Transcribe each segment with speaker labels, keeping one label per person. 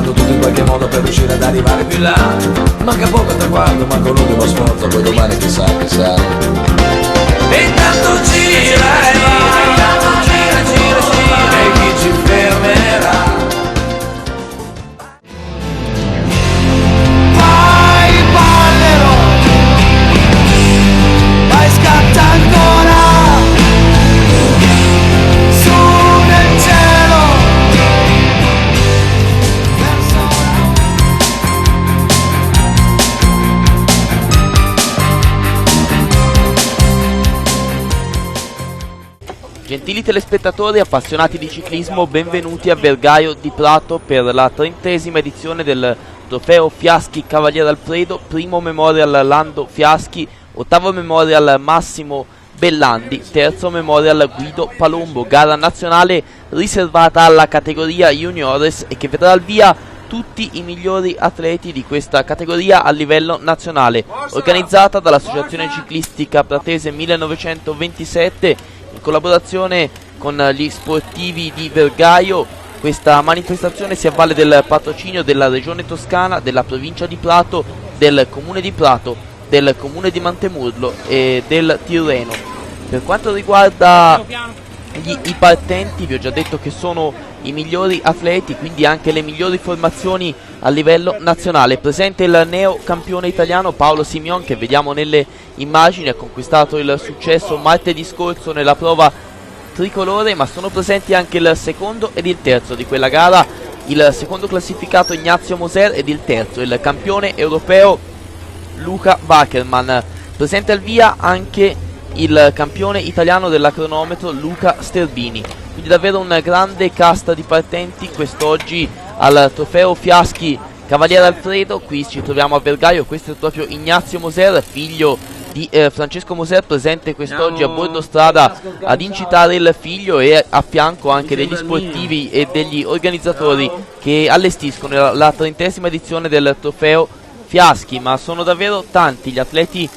Speaker 1: fanno tutto in qualche modo per riuscire ad arrivare più là. Manca poco al traguardo, manca un ultimo sforzo, poi domani chissà, chissà. E intanto gira e va, gira, gira, gira, e chi ci fermerà? Vai ballero, vai scatta ancora, su nel cielo.
Speaker 2: Gentili telespettatori appassionati di ciclismo, benvenuti a Vergaio di Prato per la 30ª edizione del Trofeo Fiaschi Cavaliere Alfredo, primo Memorial Lando Fiaschi, ottavo Memorial Massimo Bellandi, terzo Memorial Guido Palombo, gara nazionale riservata alla categoria Juniores e che vedrà al via tutti i migliori atleti di questa categoria a livello nazionale, organizzata dall'Associazione Ciclistica Pratese 1927 in collaborazione con gli sportivi di Vergaio. Questa manifestazione si avvale del patrocinio della Regione Toscana, della provincia di Prato, del Comune di Prato, del Comune di Mantemurlo e del Tirreno. Per quanto riguarda i partenti, vi ho già detto che sono i migliori atleti, quindi anche le migliori formazioni a livello nazionale. Presente il neo campione italiano Paolo Simion, che vediamo nelle immagini, ha conquistato il successo martedì scorso nella prova tricolore, ma sono presenti anche il secondo ed il terzo di quella gara, il secondo classificato Ignazio Moser ed il terzo il campione europeo Luca Wackermann. Presente al via anche il campione italiano della cronometro Luca Sterbini. Quindi davvero un grande cast di partenti quest'oggi al Trofeo Fiaschi Cavaliere Alfredo. Qui ci troviamo a Vergaio, questo è proprio Ignazio Moser, figlio di Francesco Moser, presente quest'oggi a bordo strada ad incitare il figlio, e a fianco anche degli sportivi e degli organizzatori che allestiscono la 30ª edizione del Trofeo Fiaschi. Ma sono davvero tanti gli atleti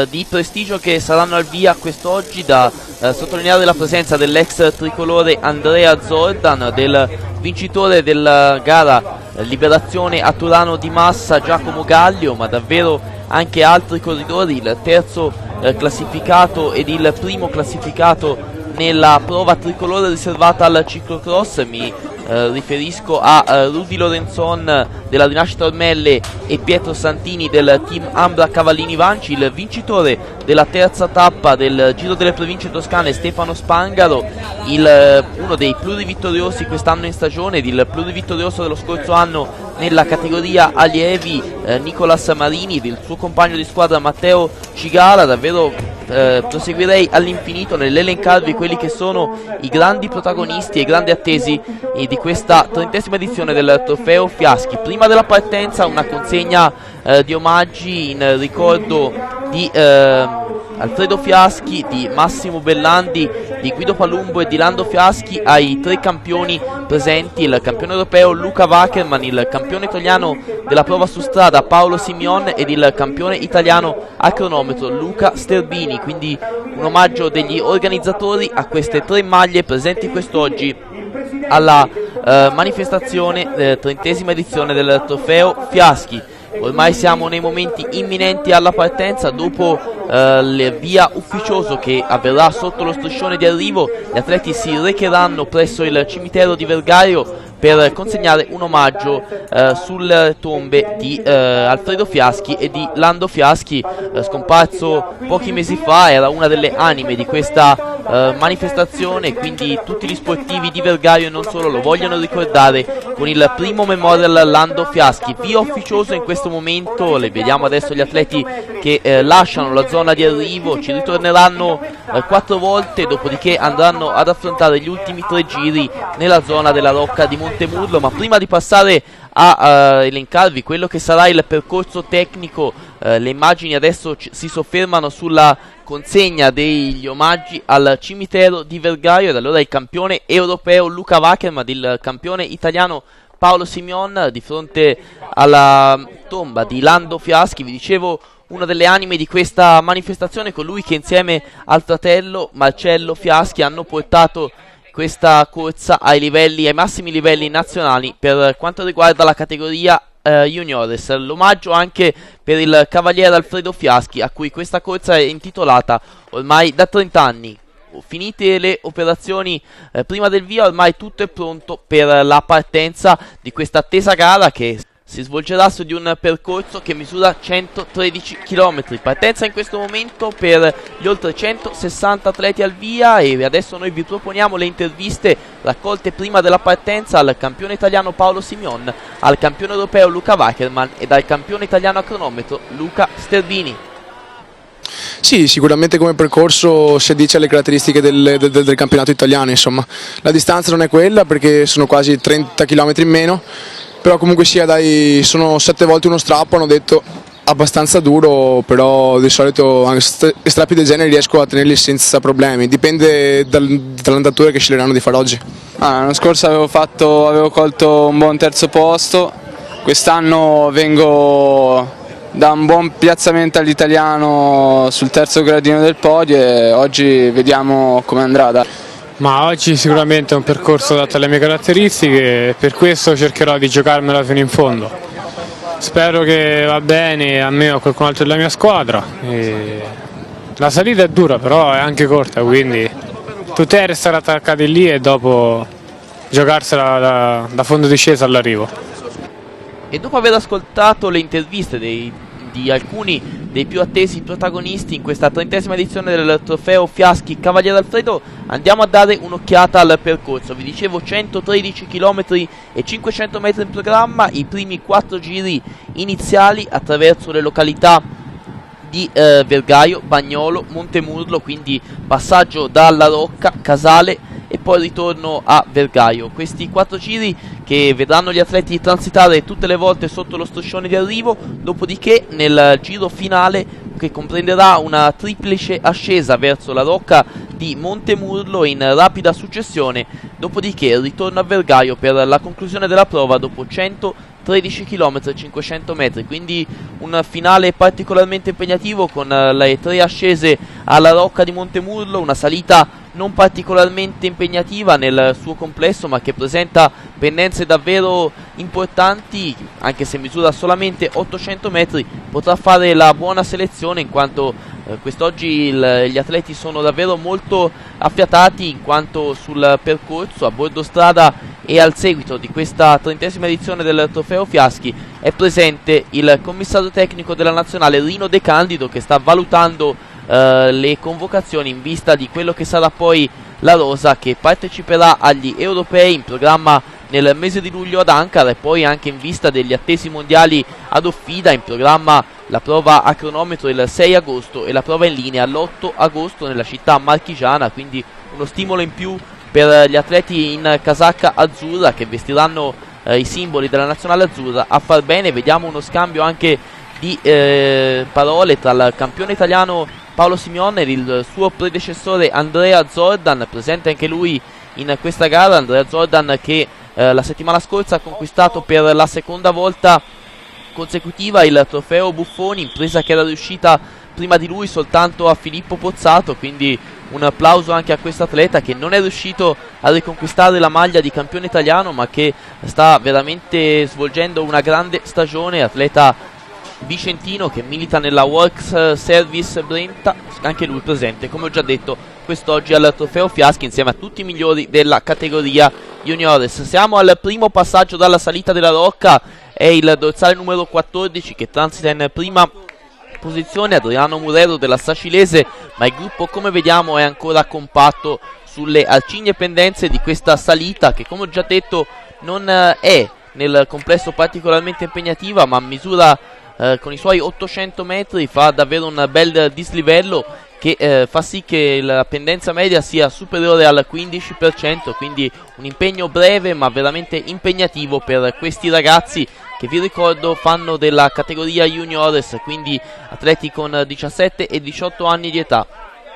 Speaker 2: di prestigio che saranno al via quest'oggi, da sottolineare la presenza dell'ex tricolore Andrea Zordan, del vincitore della gara Liberazione a Turano di Massa Giacomo Gallio, ma davvero anche altri corridori, il terzo classificato ed il primo classificato nella prova tricolore riservata al ciclocross. Mi riferisco a Rudy Lorenzon della Rinascita Ormelle e Pietro Santini del team Ambra Cavallini Vanci, il vincitore della terza tappa del Giro delle Province Toscane Stefano Spangaro, uno dei plurivittoriosi quest'anno in stagione ed il plurivittorioso dello scorso anno nella categoria allievi Nicolas Marini, del suo compagno di squadra Matteo Cigala. Davvero proseguirei all'infinito nell'elencarvi quelli che sono i grandi protagonisti e i grandi attesi di questa 30ª edizione del Trofeo Fiaschi. Prima della partenza una consegna di omaggi in ricordo di Alfredo Fiaschi, di Massimo Bellandi, di Guido Palumbo e di Lando Fiaschi ai tre campioni presenti, il campione europeo Luca Wackermann, il campione italiano della prova su strada Paolo Simion ed il campione italiano a cronometro Luca Sterbini. Quindi un omaggio degli organizzatori a queste tre maglie presenti quest'oggi alla manifestazione 30ª edizione del Trofeo Fiaschi. Ormai siamo nei momenti imminenti alla partenza. Dopo il via ufficioso che avverrà sotto lo striscione di arrivo, gli atleti si recheranno presso il cimitero di Vergaio per consegnare un omaggio sulle tombe di Alfredo Fiaschi e di Lando Fiaschi, scomparso pochi mesi fa. Era una delle anime di questa manifestazione, quindi tutti gli sportivi di Vergaio e non solo lo vogliono ricordare con il primo Memorial Lando Fiaschi. Via ufficioso in questo momento, le vediamo adesso gli atleti che lasciano la zona di arrivo, ci ritorneranno 4 volte, dopodiché andranno ad affrontare gli ultimi 3 giri nella zona della Rocca di Montemurlo. Ma prima di passare a elencarvi quello che sarà il percorso tecnico, le immagini adesso si soffermano sulla consegna degli omaggi al cimitero di Vergaio, ed allora il campione europeo Luca Wackermann, il campione italiano Paolo Simion di fronte alla tomba di Lando Fiaschi. Vi dicevo, una delle anime di questa manifestazione, colui che insieme al fratello Marcello Fiaschi hanno portato questa corsa ai massimi livelli nazionali per quanto riguarda la categoria juniores. L'omaggio anche per il cavaliere Alfredo Fiaschi, a cui questa corsa è intitolata ormai da 30 anni. Finite le operazioni prima del via, ormai tutto è pronto per la partenza di questa attesa gara che si svolgerà su di un percorso che misura 113 km. Partenza in questo momento per gli oltre 160 atleti al via, e adesso noi vi proponiamo le interviste raccolte prima della partenza al campione italiano Paolo Simion, al campione europeo Luca Wackerman ed al campione italiano a cronometro Luca Sterbini.
Speaker 3: Sì, sicuramente come percorso si addice alle caratteristiche del campionato italiano, insomma. La distanza non è quella perché sono quasi 30 km in meno, però comunque sia, dai, sono 7 volte uno strappo, hanno detto abbastanza duro, però di solito anche strappi del genere riesco a tenerli senza problemi, dipende dall'andatura che sceglieranno di fare oggi.
Speaker 4: L'anno scorso avevo colto un buon terzo posto, quest'anno vengo da un buon piazzamento all'italiano sul terzo gradino del podio e oggi vediamo come andrà.
Speaker 5: Ma oggi sicuramente è un percorso adatto alle mie caratteristiche e per questo cercherò di giocarmela fino in fondo. Spero che va bene a me o a qualcun altro della mia squadra. La salita è dura, però è anche corta, quindi tutti restare attaccati lì e dopo giocarsela da fondo discesa all'arrivo.
Speaker 2: E dopo aver ascoltato le interviste di alcuni dei più attesi protagonisti in questa 30ª edizione del trofeo Fiaschi Cavaliere Alfredo, andiamo a dare un'occhiata al percorso. Vi dicevo 113 km e 500 metri in programma, i primi 4 giri iniziali attraverso le località di Vergaio, Bagnolo, Montemurlo, quindi passaggio dalla Rocca, Casale e poi ritorno a Vergaio. Questi 4 giri che vedranno gli atleti transitare tutte le volte sotto lo striscione di arrivo, dopodiché nel giro finale, che comprenderà una triplice ascesa verso la Rocca di Montemurlo in rapida successione, dopodiché il ritorno a Vergaio per la conclusione della prova dopo 113 km e 500 metri, quindi un finale particolarmente impegnativo con le 3 ascese alla Rocca di Montemurlo, una salita non particolarmente impegnativa nel suo complesso, ma che presenta pendenze davvero importanti. Anche se misura solamente 800 metri, potrà fare la buona selezione, in quanto quest'oggi gli atleti sono davvero molto affiatati, in quanto sul percorso a bordo strada e al seguito di questa 30ª edizione del trofeo Fiaschi è presente il commissario tecnico della nazionale Rino De Candido, che sta valutando le convocazioni in vista di quello che sarà poi la rosa che parteciperà agli europei in programma nel mese di luglio ad Ankara, e poi anche in vista degli attesi mondiali ad Offida, in programma la prova a cronometro il 6 agosto e la prova in linea l'8 agosto nella città marchigiana, quindi uno stimolo in più per gli atleti in casacca azzurra che vestiranno i simboli della nazionale azzurra a far bene. Vediamo uno scambio anche di parole tra il campione italiano Paolo Simion e il suo predecessore Andrea Zordan, presente anche lui in questa gara. Andrea Zordan che la settimana scorsa ha conquistato per la seconda volta consecutiva il trofeo Buffoni, impresa che era riuscita prima di lui soltanto a Filippo Pozzato, quindi un applauso anche a questo atleta che non è riuscito a riconquistare la maglia di campione italiano, ma che sta veramente svolgendo una grande stagione. Atleta vicentino che milita nella Works Service Brenta, anche lui presente, come ho già detto, quest'oggi al trofeo Fiaschi insieme a tutti i migliori della categoria juniores. Siamo al primo passaggio dalla salita della Rocca, è il dorsale numero 14 che transita in prima posizione, Adriano Murero della Sacilese, ma il gruppo, come vediamo, è ancora compatto sulle arcigne pendenze di questa salita che, come ho già detto, non è nel complesso particolarmente impegnativa, ma misura con i suoi 800 metri fa davvero un bel dislivello che fa sì che la pendenza media sia superiore al 15%, quindi un impegno breve ma veramente impegnativo per questi ragazzi che, vi ricordo, fanno della categoria juniores, quindi atleti con 17 e 18 anni di età.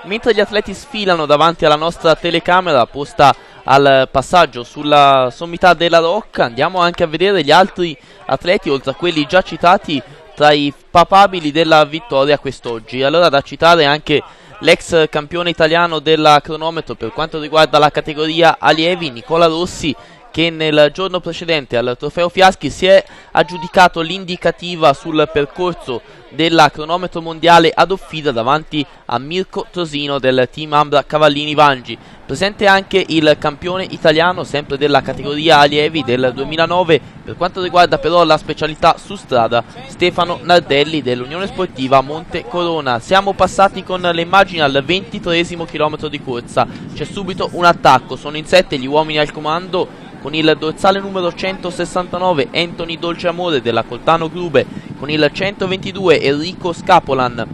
Speaker 2: Mentre gli atleti sfilano davanti alla nostra telecamera posta al passaggio sulla sommità della Rocca, andiamo anche a vedere gli altri atleti, oltre a quelli già citati, tra i papabili della vittoria quest'oggi. Allora, da citare anche l'ex campione italiano della cronometro per quanto riguarda la categoria allievi, Nicola Rossi, che nel giorno precedente al Trofeo Fiaschi si è aggiudicato l'indicativa sul percorso della cronometro mondiale ad Offida davanti a Mirko Tosino del team Ambra Cavallini Vangi. Presente anche il campione italiano sempre della categoria allievi del 2009 per quanto riguarda però la specialità su strada, Stefano Nardelli dell'Unione Sportiva Monte Corona. Siamo passati con le immagini al 23esimo chilometro di corsa, c'è subito un attacco, sono in 7 gli uomini al comando con il dorsale numero 169 Anthony Dolceamore della Coltano Grube, con il 122 Enrico Scapolan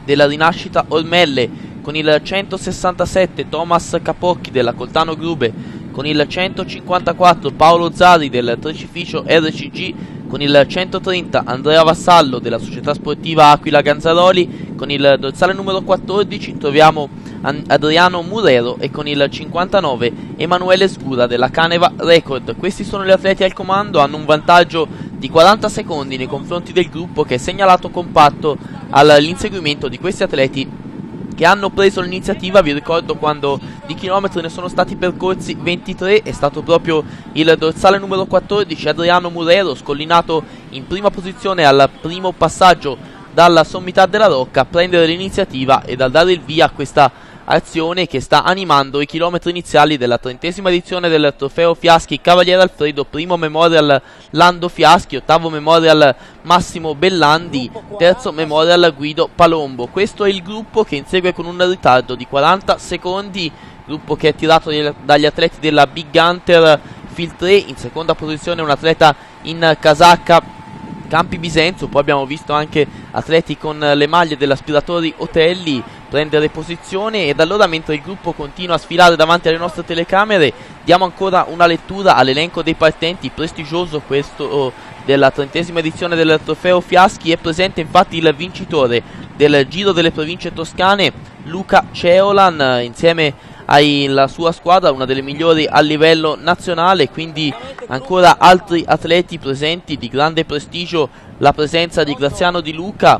Speaker 2: della Rinascita Ormelle, con il 167 Thomas Capocchi della Coltano Grube, con il 154 Paolo Zari del Tricificio RCG, con il 130 Andrea Vassallo della Società Sportiva Aquila Ganzaroli, con il dorsale numero 14 troviamo Adriano Murero e con il 59 Emanuele Sgura della Caneva Record. Questi sono gli atleti al comando, hanno un vantaggio di 40 secondi nei confronti del gruppo che è segnalato compatto all'inseguimento di questi atleti che hanno preso l'iniziativa. Vi ricordo quando di chilometri ne sono stati percorsi 23, è stato proprio il dorsale numero 14 Adriano Murero, scollinato in prima posizione al primo passaggio dalla sommità della Rocca, a prendere l'iniziativa e a dare il via a questa azione che sta animando i chilometri iniziali della 30esima edizione del Trofeo Fiaschi Cavaliere Alfredo, primo memorial Lando Fiaschi, ottavo memorial Massimo Bellandi, terzo memorial Guido Palombo. Questo è il gruppo che insegue con un ritardo di 40 secondi, gruppo che è tirato dagli atleti della Big Hunter Field 3, in seconda posizione un atleta in casacca Campi Bisenzio, poi abbiamo visto anche atleti con le maglie dell'Aspiratori Otelli prendere posizione. E da allora, mentre il gruppo continua a sfilare davanti alle nostre telecamere, diamo ancora una lettura all'elenco dei partenti, prestigioso questo della 30esima edizione del Trofeo Fiaschi. È presente infatti il vincitore del Giro delle Province Toscane, Luca Ceolan, insieme alla sua squadra, una delle migliori a livello nazionale, quindi ancora altri atleti presenti di grande prestigio, la presenza di Graziano Di Luca,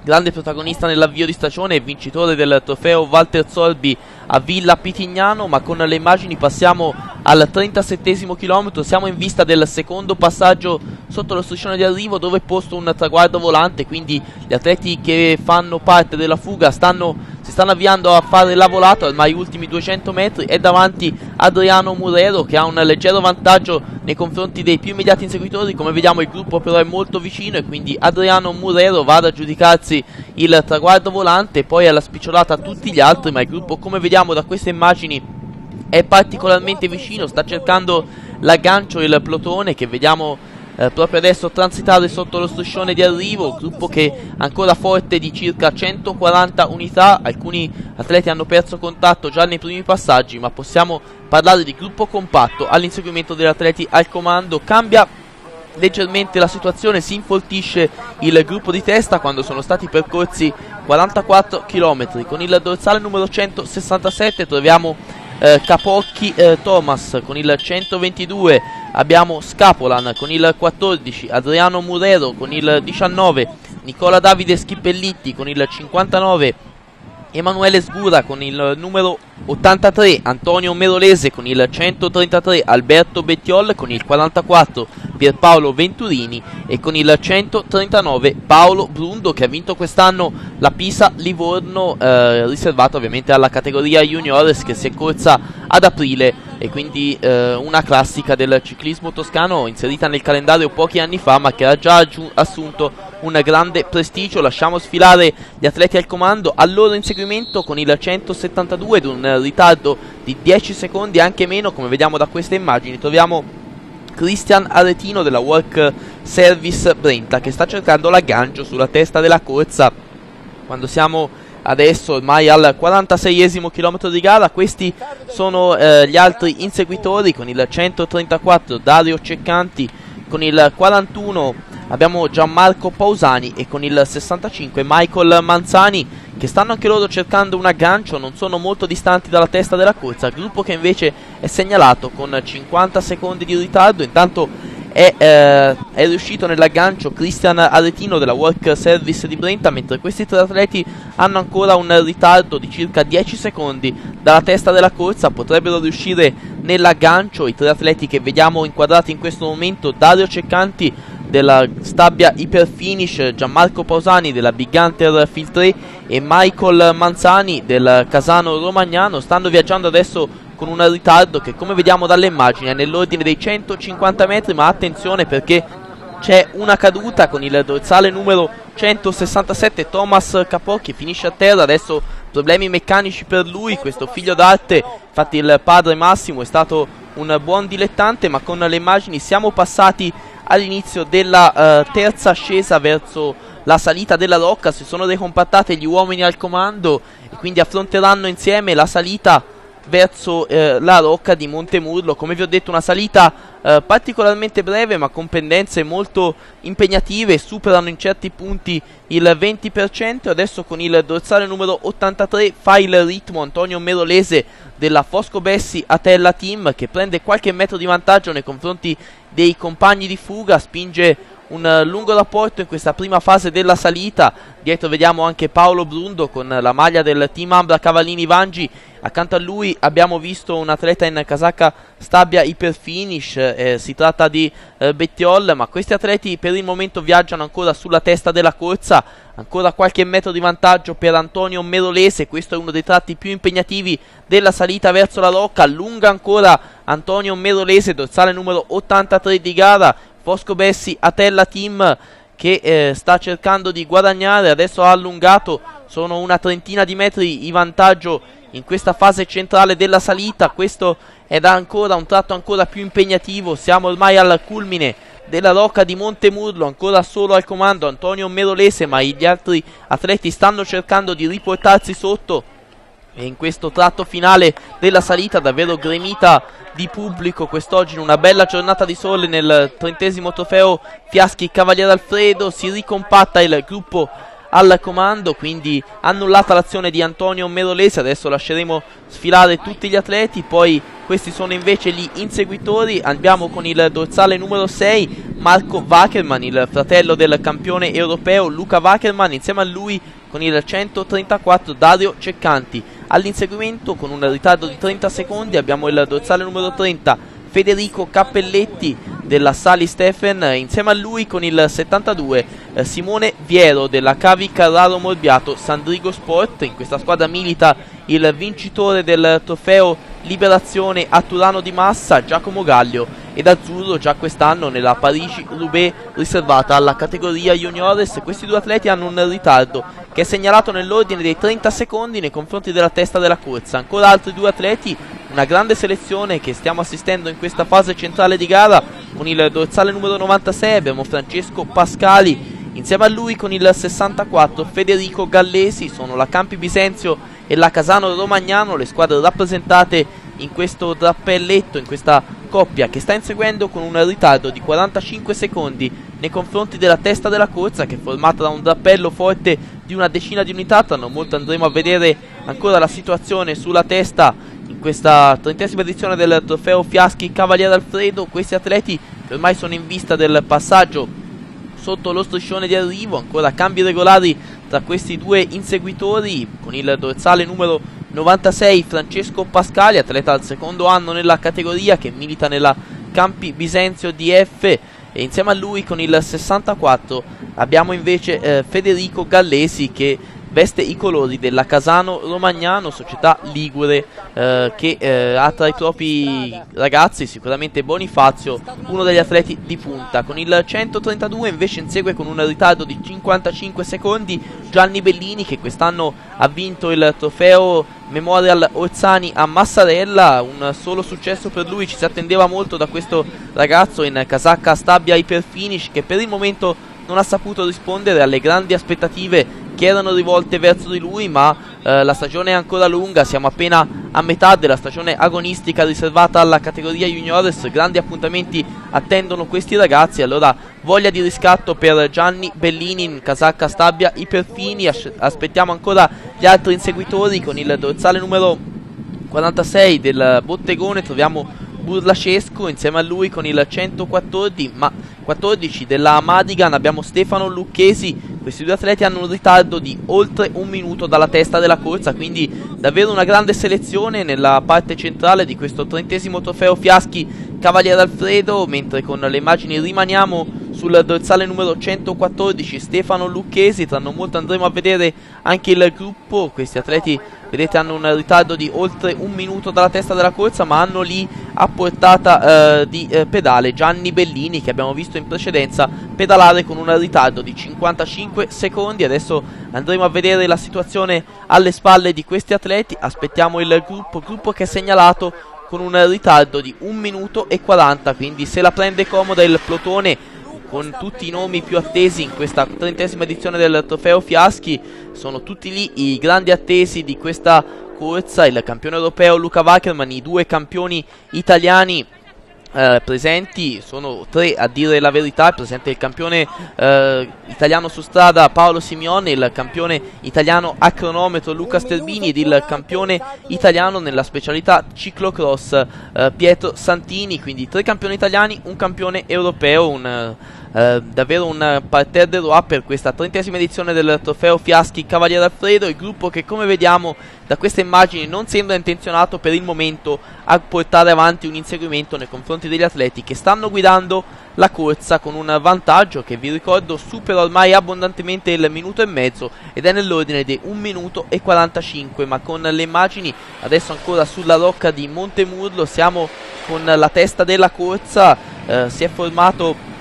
Speaker 2: grande protagonista nell'avvio di stagione e vincitore del trofeo Walter Sorbi a Villa Pitignano. Ma con le immagini passiamo al 37esimo chilometro, siamo in vista del secondo passaggio sotto lo striscione di arrivo, dove è posto un traguardo volante, quindi gli atleti che fanno parte della fuga si stanno avviando a fare la volata, ormai ultimi 200 metri, e davanti Adriano Murero che ha un leggero vantaggio nei confronti dei più immediati inseguitori. Come vediamo il gruppo però è molto vicino e quindi Adriano Murero va ad aggiudicarsi il traguardo volante, poi alla spicciolata tutti gli altri, ma il gruppo, come vediamo da queste immagini, è particolarmente vicino, sta cercando l'aggancio il plotone che vediamo proprio adesso transitare sotto lo striscione di arrivo, gruppo che è ancora forte di circa 140 unità. Alcuni atleti hanno perso contatto già nei primi passaggi, ma possiamo parlare di gruppo compatto all'inseguimento degli atleti al comando. Cambia leggermente la situazione, si infoltisce il gruppo di testa quando sono stati percorsi 44 km. Con il dorsale numero 167 troviamo Capocchi Thomas, con il 122 abbiamo Scapolan, con il 14 Adriano Murero, con il 19 Nicola Davide Schipellitti, con il 59 Emanuele Sgura, con il numero 83 Antonio Merolese, con il 133 Alberto Bettiol, con il 44 Pierpaolo Venturini e con il 139 Paolo Brundo, che ha vinto quest'anno la Pisa Livorno, riservata ovviamente alla categoria juniores, che si è corsa ad aprile, e quindi una classica del ciclismo toscano inserita nel calendario pochi anni fa, ma che ha già assunto un grande prestigio. Lasciamo sfilare gli atleti al comando, al loro inseguimento con il 172 ed un ritardo di 10 secondi, anche meno, come vediamo da queste immagini. Troviamo Cristian Aretino della Work Service Brenta che sta cercando l'aggancio sulla testa della corsa quando siamo adesso ormai al 46esimo chilometro di gara. Questi sono gli altri inseguitori. Con il 134 Dario Ceccanti, con il 41 abbiamo Gianmarco Pausani e con il 65 Michael Manzani, che stanno anche loro cercando un aggancio, non sono molto distanti dalla testa della corsa. Gruppo che invece è segnalato con 50 secondi di ritardo. Intanto è riuscito nell'aggancio Cristian Aretino della Work Service di Brenta, mentre questi tre atleti hanno ancora un ritardo di circa 10 secondi dalla testa della corsa. Potrebbero riuscire nell'aggancio i tre atleti che vediamo inquadrati in questo momento: Dario Ceccanti della Stabia Iperfinish, Gianmarco Pausani della Big Hunter Field 3 e Michael Manzani del Casano Romagnano. Stanno viaggiando adesso con un ritardo che, come vediamo dalle immagini, è nell'ordine dei 150 metri, ma attenzione perché c'è una caduta con il dorsale numero 167 Thomas Capò, che finisce a terra. Adesso problemi meccanici per lui, questo figlio d'arte. Infatti il padre Massimo è stato un buon dilettante, ma con le immagini siamo passati all'inizio della terza ascesa verso la salita della rocca. Si sono decompattate gli uomini al comando e quindi affronteranno insieme la salita verso la rocca di Montemurlo. Come vi ho detto, una salita particolarmente breve ma con pendenze molto impegnative, superano in certi punti il 20%. Adesso con il dorsale numero 83 fa il ritmo Antonio Merolese della Fosco Bessi Atella Team, che prende qualche metro di vantaggio nei confronti dei compagni di fuga, spinge un lungo rapporto in questa prima fase della salita. Dietro vediamo anche Paolo Brundo con la maglia del team Ambra Cavallini Vangi. Accanto a lui abbiamo visto un atleta in casacca Stabia Iperfinish, si tratta di Bettiol, ma questi atleti per il momento viaggiano ancora sulla testa della corsa. Ancora qualche metro di vantaggio per Antonio Merolese, questo è uno dei tratti più impegnativi della salita verso la rocca. Allunga ancora Antonio Merolese, dorsale numero 83 di gara, Fosco Bessi Atella Team, che sta cercando di guadagnare. Adesso ha allungato, sono una trentina di metri in vantaggio in questa fase centrale della salita. Questo è da ancora un tratto ancora più impegnativo, siamo ormai al culmine della rocca di Montemurlo, ancora solo al comando Antonio Merolese, ma gli altri atleti stanno cercando di riportarsi sotto. E in questo tratto finale della salita, davvero gremita di pubblico quest'oggi, in una bella giornata di sole nel 30° trofeo Fiaschi Cavaliere Alfredo, si ricompatta il gruppo al comando, quindi annullata l'azione di Antonio Merolese. Adesso lasceremo sfilare tutti gli atleti, poi questi sono invece gli inseguitori. Andiamo con il dorsale numero 6 Marco Wackerman, il fratello del campione europeo Luca Wackerman, insieme a lui con il 134 Dario Ceccanti. All'inseguimento, con un ritardo di 30 secondi, abbiamo il dorsale numero 30 Federico Cappelletti della Sali Stephen, insieme a lui con il 72 Simone Viero della Cavi Carraro Morbiato Sandrigo Sport. In questa squadra milita il vincitore del trofeo Liberazione a Turano di Massa Giacomo Gaglio, ed azzurro già quest'anno nella Parigi-Roubaix riservata alla categoria juniores. Questi due atleti hanno un ritardo che è segnalato nell'ordine dei 30 secondi nei confronti della testa della corsa. Ancora altri due atleti, una grande selezione che stiamo assistendo in questa fase centrale di gara. Con il dorsale numero 96 abbiamo Francesco Pascali, insieme a lui con il 64 Federico Gallesi. Sono la Campi Bisenzio e la Casano Romagnano le squadre rappresentate in questo drappelletto, in questa coppia che sta inseguendo con un ritardo di 45 secondi nei confronti della testa della corsa, che è formata da un drappello forte di una decina di unità. Tra non molto andremo a vedere ancora la situazione sulla testa in questa 30ª edizione del trofeo Fiaschi Cavaliere Alfredo. Questi atleti che ormai sono in vista del passaggio sotto lo striscione di arrivo. Ancora cambi regolari tra questi due inseguitori, con il dorsale numero 96 Francesco Pascali, atleta al secondo anno nella categoria, che milita nella Campi Bisenzio DF, e insieme a lui con il 64 abbiamo invece Federico Gallesi, che veste i colori della Casano Romagnano, società ligure, che ha tra i propri ragazzi sicuramente Bonifazio, uno degli atleti di punta. Con il 132 invece insegue con un ritardo di 55 secondi Gianni Bellini, che quest'anno ha vinto il trofeo Memorial Orzani a Massarella. Un solo successo per lui, ci si attendeva molto da questo ragazzo in casacca Stabia Iperfinish, che per il momento non ha saputo rispondere alle grandi aspettative che erano rivolte verso di lui, ma la stagione è ancora lunga, siamo appena a metà della stagione agonistica riservata alla categoria juniores. Grandi appuntamenti attendono questi ragazzi, allora voglia di riscatto per Gianni Bellini in casacca Stabia Iperfini. Aspettiamo ancora gli altri inseguitori. Con il dorsale numero 46 del Bottegone troviamo Burlacescu, insieme a lui con il 114 della Madigan abbiamo Stefano Lucchesi. Questi due atleti hanno un ritardo di oltre un minuto dalla testa della corsa, quindi davvero una grande selezione nella parte centrale di questo 30° trofeo Fiaschi Cavaliere Alfredo, mentre con le immagini rimaniamo sul dorsale numero 114 Stefano Lucchesi. Tra non molto andremo a vedere anche il gruppo. Questi atleti, vedete, hanno un ritardo di oltre un minuto dalla testa della corsa, ma hanno lì a portata di pedale Gianni Bellini, che abbiamo visto in precedenza pedalare con un ritardo di 55 secondi. Adesso andremo a vedere la situazione alle spalle di questi atleti. Aspettiamo il gruppo che è segnalato con un ritardo di 1 minuto e 40, quindi se la prende comoda il plotone con tutti i nomi più attesi in questa 30ª edizione del trofeo Fiaschi. Sono tutti lì i grandi attesi di questa corsa: il campione europeo Luca Wackerman, i 2 campioni italiani presenti, sono 3 a dire la verità. È presente il campione italiano su strada Paolo Simione, il campione italiano a cronometro Luca Sterbini ed il campione italiano nella specialità ciclocross Pietro Santini. Quindi 3 campioni italiani, un campione europeo, davvero un parterre de roi per questa 30ª edizione del trofeo Fiaschi Cavaliere Alfredo. Il gruppo che, come vediamo da queste immagini, non sembra intenzionato per il momento a portare avanti un inseguimento nei confronti degli atleti che stanno guidando la corsa con un vantaggio che, vi ricordo, supera ormai abbondantemente il minuto e mezzo ed è nell'ordine di 1 minuto e 45. Ma con le immagini adesso ancora sulla rocca di Montemurlo, siamo con la testa della corsa. Si è formato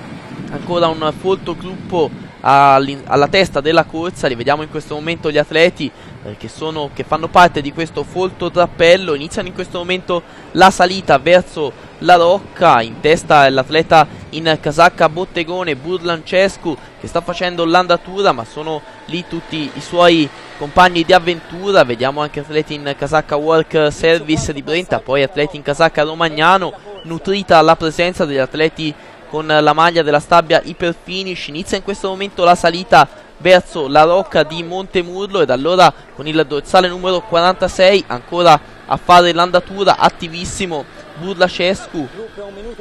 Speaker 2: ancora un folto gruppo alla testa della corsa. Li vediamo in questo momento gli atleti che fanno parte di questo folto trappello. Iniziano in questo momento la salita verso la rocca. In testa l'atleta in casacca bottegone Burlancescu, che sta facendo l'andatura, ma sono lì tutti i suoi compagni di avventura. Vediamo anche atleti in casacca Work Service di Brenta, poi atleti in casacca Romagnano, nutrita la presenza degli atleti con la maglia della Stabia Iperfinish. Inizia in questo momento la salita verso la rocca di Montemurlo, ed allora con il dorsale numero 46 ancora a fare l'andatura, attivissimo Burlacescu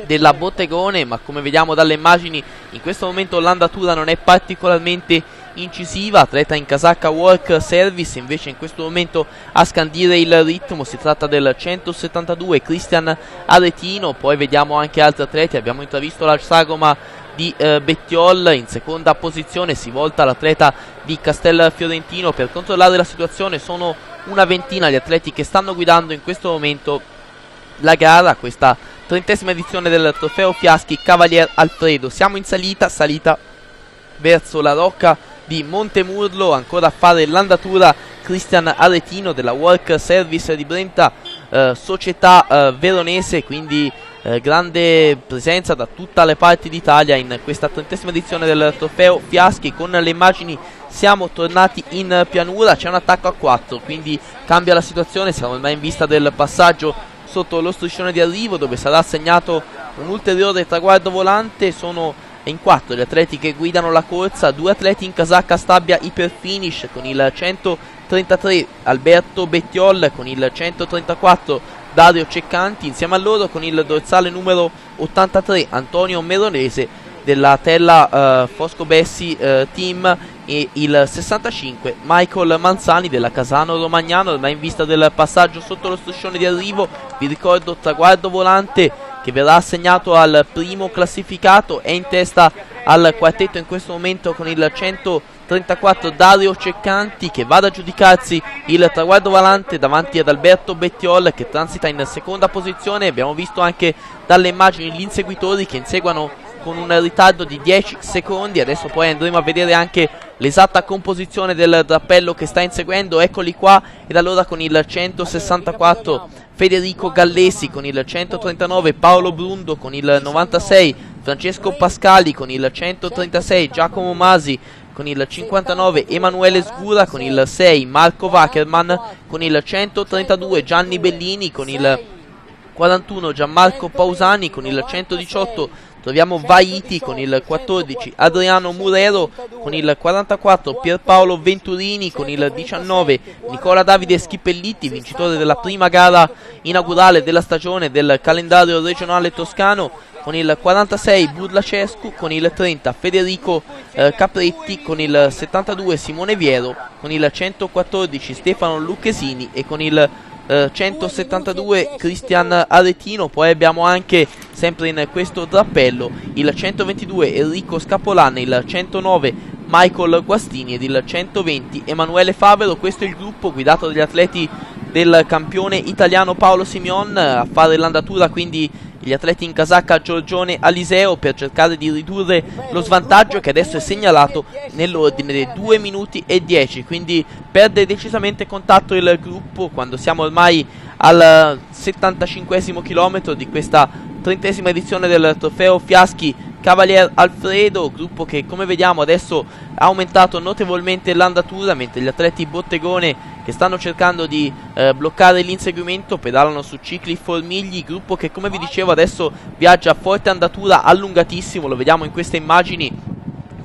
Speaker 2: della Bottegone, ma come vediamo dalle immagini in questo momento l'andatura non è particolarmente incisiva. Atleta in casacca Work Service invece in questo momento a scandire il ritmo, si tratta del 172 Cristian Aretino. Poi vediamo anche altri atleti, abbiamo intravisto la sagoma di Bettiol in seconda posizione, si volta l'atleta di Castel Fiorentino per controllare la situazione. Sono una ventina gli atleti che stanno guidando in questo momento la gara, questa 30ª edizione del trofeo Fiaschi Cavalier Alfredo. Siamo in salita verso la rocca di Montemurlo, ancora a fare l'andatura Cristian Aretino della Work Service di Brenta, società veronese, quindi grande presenza da tutte le parti d'Italia in questa 30ª edizione del trofeo Fiaschi. Con le immagini siamo tornati in pianura, c'è un attacco a 4, quindi cambia la situazione. Siamo ormai in vista del passaggio sotto lo striscione di arrivo, dove sarà assegnato un ulteriore traguardo volante. Sono in 4 gli atleti che guidano la corsa, 2 atleti in casacca Stabia Iperfinish con il 133 Alberto Bettiol, con il 134 Dario Ceccanti, insieme a loro con il dorsale numero 83 Antonio Meronese della Tella Fosco-Bessi Team, e il 65 Michael Manzani della Casano Romagnano, ormai in vista del passaggio sotto lo striscione di arrivo. Vi ricordo traguardo volante che verrà assegnato al primo classificato. È in testa al quartetto in questo momento con il 134 Dario Ceccanti, che va ad aggiudicarsi il traguardo volante davanti ad Alberto Bettiol, che transita in seconda posizione. Abbiamo visto anche dalle immagini gli inseguitori che inseguono con un ritardo di 10 secondi. Adesso poi andremo a vedere anche l'esatta composizione del drappello che sta inseguendo. Eccoli qua. Ed allora con il 164 Federico Gallesi, con il 139 Paolo Brundo, con il 96 Francesco Pascali, con il 136 Giacomo Masi, con il 59 Emanuele Sgura, con il 6 Marco Wackerman, con il 132 Gianni Bellini, con il 41 Gianmarco Pausani, con il 118 troviamo Vaiti, con il 14 Adriano Murero, con il 44 Pierpaolo Venturini, con il 19 Nicola Davide Schipelliti, vincitore della prima gara inaugurale della stagione del calendario regionale toscano, con il 46 Burlacescu, con il 30 Federico Capretti, con il 72 Simone Viero, con il 114 Stefano Lucchesini e con il 172 Cristian Aretino. Poi abbiamo anche, sempre in questo drappello, il 122 Enrico Scapolan, il 109 Michael Guastini ed il 120 Emanuele Favero. Questo è il gruppo guidato dagli atleti del campione italiano Paolo Simion. A fare l'andatura quindi gli atleti in casacca Giorgione Aliseo, per cercare di ridurre lo svantaggio che adesso è segnalato nell'ordine dei 2 minuti e 10, quindi perde decisamente contatto il gruppo quando siamo ormai al 75esimo chilometro di questa 30esima edizione del Trofeo Fiaschi Cavalier Alfredo, gruppo che, come vediamo, adesso ha aumentato notevolmente l'andatura, mentre gli atleti Bottegone, che stanno cercando di bloccare l'inseguimento, pedalano su cicli formigli, gruppo che, come vi dicevo, adesso viaggia a forte andatura, allungatissimo. Lo vediamo in queste immagini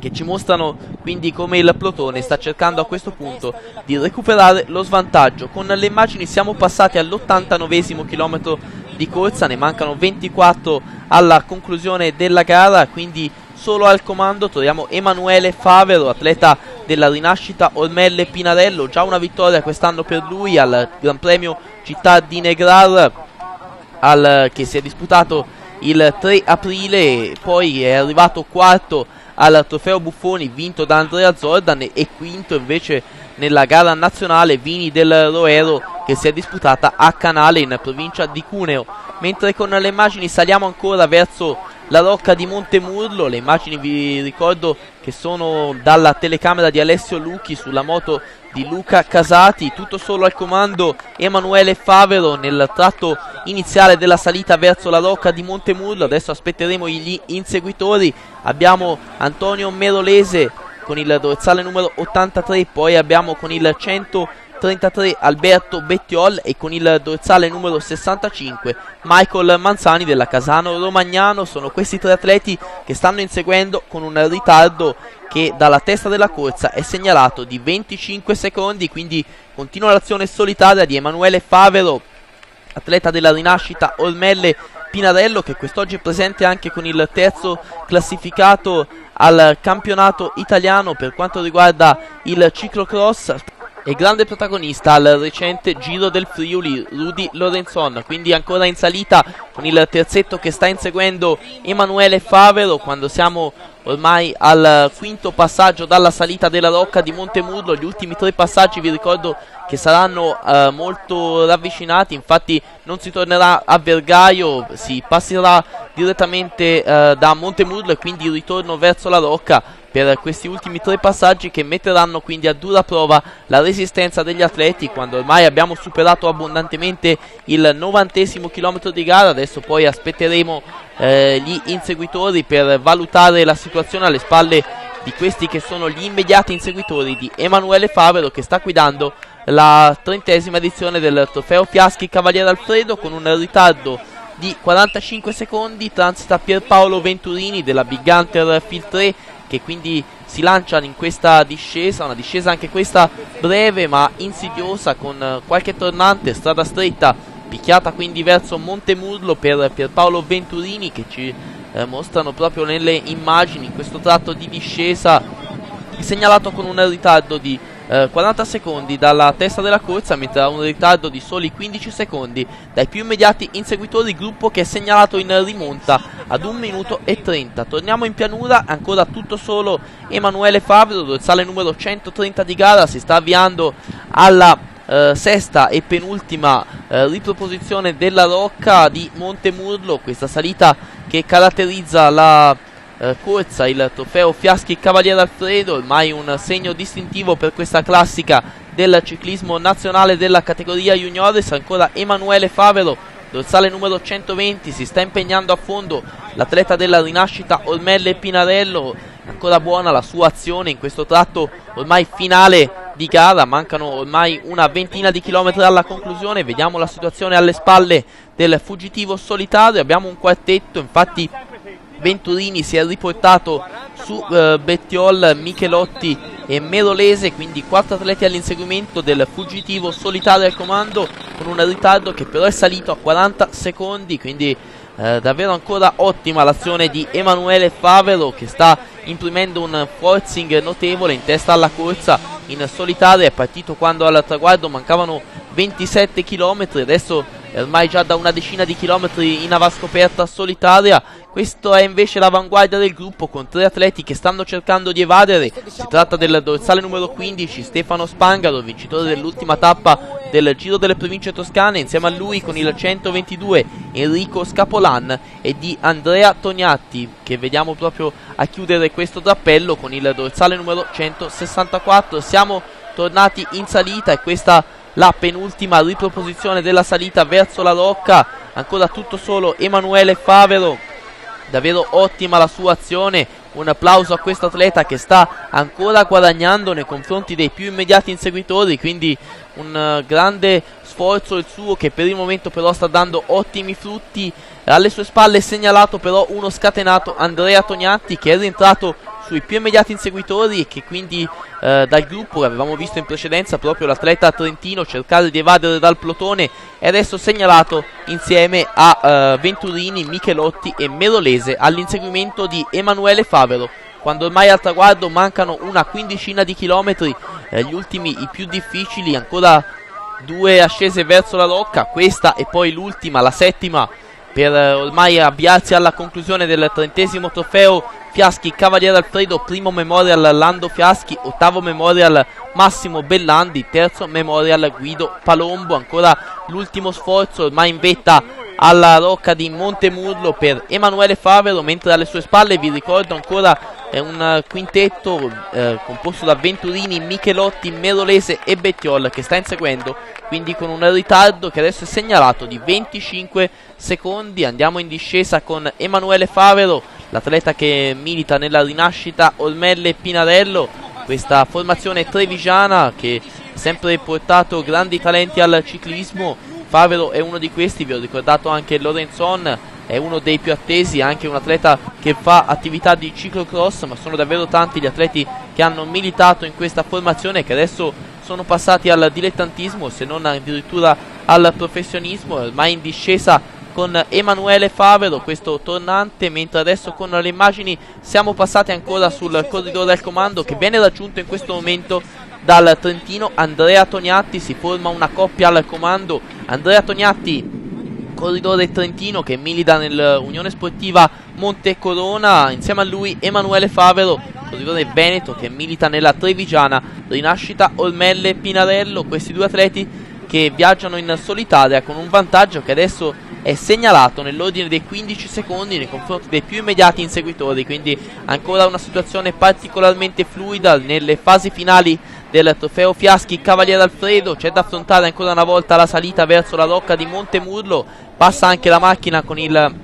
Speaker 2: che ci mostrano quindi come il plotone sta cercando a questo punto di recuperare lo svantaggio. Con le immagini siamo passati all'89esimo chilometro di corsa, ne mancano 24 alla conclusione della gara, quindi solo al comando troviamo Emanuele Favero, atleta della Rinascita Ormelle Pinarello. Già una vittoria quest'anno per lui al Gran Premio Città di Negrar, che si è disputato il 3 aprile, poi è arrivato quarto al Trofeo Buffoni vinto da Andrea Zordan e quinto invece nella gara nazionale Vini del Roero, che si è disputata a Canale in provincia di Cuneo. Mentre con le immagini saliamo ancora verso la rocca di Montemurlo. Le immagini, vi ricordo, che sono dalla telecamera di Alessio Lucchi sulla moto di Luca Casati. Tutto solo al comando Emanuele Favero nel tratto iniziale della salita verso la rocca di Montemurlo. Adesso aspetteremo gli inseguitori. Abbiamo Antonio Merolese con il dorsale numero 83, poi abbiamo con il 133 Alberto Bettiol e con il dorsale numero 65 Michael Manzani della Casano Romagnano. Sono questi tre atleti che stanno inseguendo con un ritardo che dalla testa della corsa è segnalato di 25 secondi, quindi continua l'azione solitaria di Emanuele Favero, atleta della Rinascita Ormelle Pinarello, che quest'oggi è presente anche con il terzo classificato al campionato italiano per quanto riguarda il ciclocross, e grande protagonista al recente Giro del Friuli Rudy Lorenzon. Quindi ancora in salita con il terzetto che sta inseguendo Emanuele Favero, quando siamo ormai al quinto passaggio dalla salita della rocca di Montemurlo. Gli ultimi tre passaggi vi ricordo che saranno molto ravvicinati, infatti non si tornerà a Vergaio, si passerà direttamente da Montemurlo e quindi il ritorno verso la rocca per questi ultimi tre passaggi, che metteranno quindi a dura prova la resistenza degli atleti quando ormai abbiamo superato abbondantemente il 90esimo chilometro di gara. Adesso poi aspetteremo gli inseguitori per valutare la situazione alle spalle di questi che sono gli immediati inseguitori di Emanuele Favero, che sta guidando la 30esima edizione del Trofeo Fiaschi Cavaliere Alfredo con un ritardo di 45 secondi. Transita Pierpaolo Venturini della Big Hunter Field 3, che quindi si lancia in questa discesa, una discesa anche questa breve ma insidiosa, con qualche tornante, strada stretta, picchiata quindi verso Montemurlo per Pierpaolo Venturini, che ci mostrano proprio nelle immagini questo tratto di discesa segnalato con un ritardo di 40 secondi dalla testa della corsa, mentre ha un ritardo di soli 15 secondi dai più immediati inseguitori, gruppo che è segnalato in rimonta ad 1 minuto e 30. Torniamo in pianura, ancora tutto solo Emanuele Favero, dorsale numero 130 di gara, si sta avviando alla sesta e penultima riproposizione della rocca di Montemurlo, questa salita che caratterizza la corsa, il Trofeo Fiaschi Cavaliere Alfredo, ormai un segno distintivo per questa classica del ciclismo nazionale della categoria juniores. Ancora Emanuele Favero, dorsale numero 120, si sta impegnando a fondo l'atleta della Rinascita Ormelle Pinarello. Ancora buona la sua azione in questo tratto ormai finale di gara, mancano ormai una ventina di chilometri alla conclusione. Vediamo la situazione alle spalle del fuggitivo solitario, abbiamo un quartetto, infatti Venturini si è riportato su Bettiol, Michelotti e Merolese, quindi 4 atleti all'inseguimento del fuggitivo solitario al comando, con un ritardo che però è salito a 40 secondi, quindi davvero ancora ottima l'azione di Emanuele Favero, che sta imprimendo un forcing notevole in testa alla corsa. In solitaria è partito quando al traguardo mancavano 27 km, adesso è ormai già da una decina di chilometri in avascoperta solitaria. Questo è invece l'avanguardia del gruppo, con 3 atleti che stanno cercando di evadere. Si tratta del dorsale numero 15 Stefano Spangaro, vincitore dell'ultima tappa del Giro delle Province Toscane. Insieme a lui, con il 122, Enrico Scapolan, e di Andrea Tognatti, che vediamo proprio a chiudere questo drappello con il dorsale numero 164. Siamo tornati in salita e questa la penultima riproposizione della salita verso la Rocca. Ancora tutto solo Emanuele Favero, davvero ottima la sua azione. Un applauso a questo atleta che sta ancora guadagnando nei confronti dei più immediati inseguitori, quindi un grande sforzo il suo, che per il momento però sta dando ottimi frutti. Alle sue spalle è segnalato però uno scatenato Andrea Tognatti, che è rientrato sui più immediati inseguitori e che quindi dal gruppo, avevamo visto in precedenza proprio l'atleta trentino cercare di evadere dal plotone, e adesso segnalato insieme a Venturini, Michelotti e Merolese all'inseguimento di Emanuele Favero, quando ormai al traguardo mancano una quindicina di chilometri, gli ultimi, i più difficili, ancora 2 ascese verso la Rocca, questa e poi l'ultima, la settima, per ormai avviarsi alla conclusione del 30° trofeo Fiaschi Cavaliere Alfredo, primo memorial Lando Fiaschi, 8° memorial Massimo Bellandi, 3° memorial Guido Palombo. Ancora l'ultimo sforzo ormai in vetta alla Rocca di Montemurlo per Emanuele Favero, mentre alle sue spalle, vi ricordo ancora, è un quintetto composto da Venturini, Michelotti, Merolese e Bettiol, che sta inseguendo, quindi con un ritardo che adesso è segnalato di 25 secondi. Andiamo in discesa con Emanuele Favero, l'atleta che milita nella Rinascita Ormelle Pinarello, questa formazione trevigiana che ha sempre portato grandi talenti al ciclismo. Favero è uno di questi, vi ho ricordato anche Lorenzon, è uno dei più attesi, anche un atleta che fa attività di ciclocross, ma sono davvero tanti gli atleti che hanno militato in questa formazione, che adesso sono passati al dilettantismo, se non addirittura al professionismo. Ormai in discesa con Emanuele Favero, questo tornante, mentre adesso con le immagini siamo passati ancora sul corridore al comando, che viene raggiunto in questo momento dal trentino Andrea Tognatti. Si forma una coppia al comando, Andrea Tognatti, corridore trentino che milita nell'Unione Sportiva Monte Corona, insieme a lui Emanuele Favero, corridore veneto che milita nella trevigiana Rinascita Ormelle Pinarello. Questi 2 atleti che viaggiano in solitaria, con un vantaggio che adesso è segnalato nell'ordine dei 15 secondi nei confronti dei più immediati inseguitori, quindi ancora una situazione particolarmente fluida nelle fasi finali del trofeo Fiaschi Cavaliere Alfredo. C'è da affrontare ancora una volta la salita verso la Rocca di Montemurlo, passa anche la macchina con il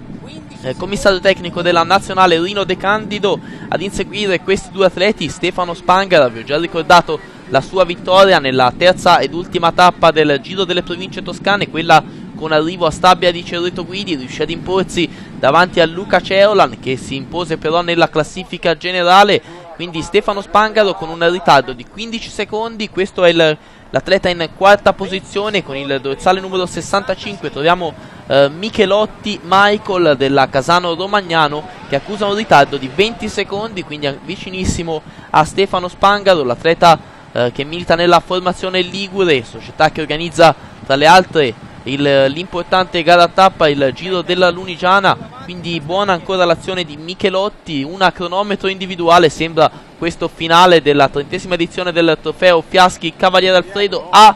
Speaker 2: commissario tecnico della nazionale Rino De Candido ad inseguire questi 2 atleti. Stefano Spangara, vi ho già ricordato la sua vittoria nella 3ª ed ultima tappa del Giro delle Province Toscane, quella con arrivo a Stabia di Cerreto Guidi, riuscì ad imporsi davanti a Luca Ceolan, che si impose però nella classifica generale. Quindi Stefano Spangaro con un ritardo di 15 secondi, questo è l'atleta in 4ª posizione. Con il dorsale numero 65 troviamo Michelotti Michael della Casano Romagnano, che accusa un ritardo di 20 secondi, quindi vicinissimo a Stefano Spangaro, l'atleta che milita nella formazione Ligure, società che organizza tra le altre l'importante gara tappa, il Giro della Lunigiana. Quindi buona ancora l'azione di Michelotti, una cronometro individuale, sembra questo finale della 30ª edizione del trofeo Fiaschi Cavaliere Alfredo a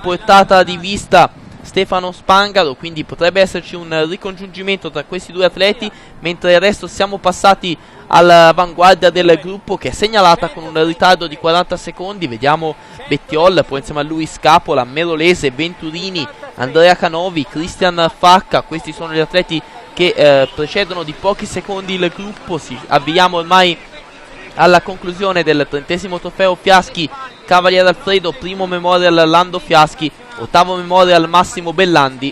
Speaker 2: portata di vista Stefano Spangaro, quindi potrebbe esserci un ricongiungimento tra questi 2 atleti, mentre adesso siamo passati all'avanguardia del gruppo, che è segnalata con un ritardo di 40 secondi. Vediamo Bettiol, poi insieme a lui Scapola, Merolese, Venturini, Andrea Canovi, Cristian Facca. Questi sono gli atleti che precedono di pochi secondi il gruppo. Avviamo ormai alla conclusione del 30° trofeo Fiaschi Cavaliere Alfredo, primo memorial Lando Fiaschi, ottavo memorial Massimo Bellandi,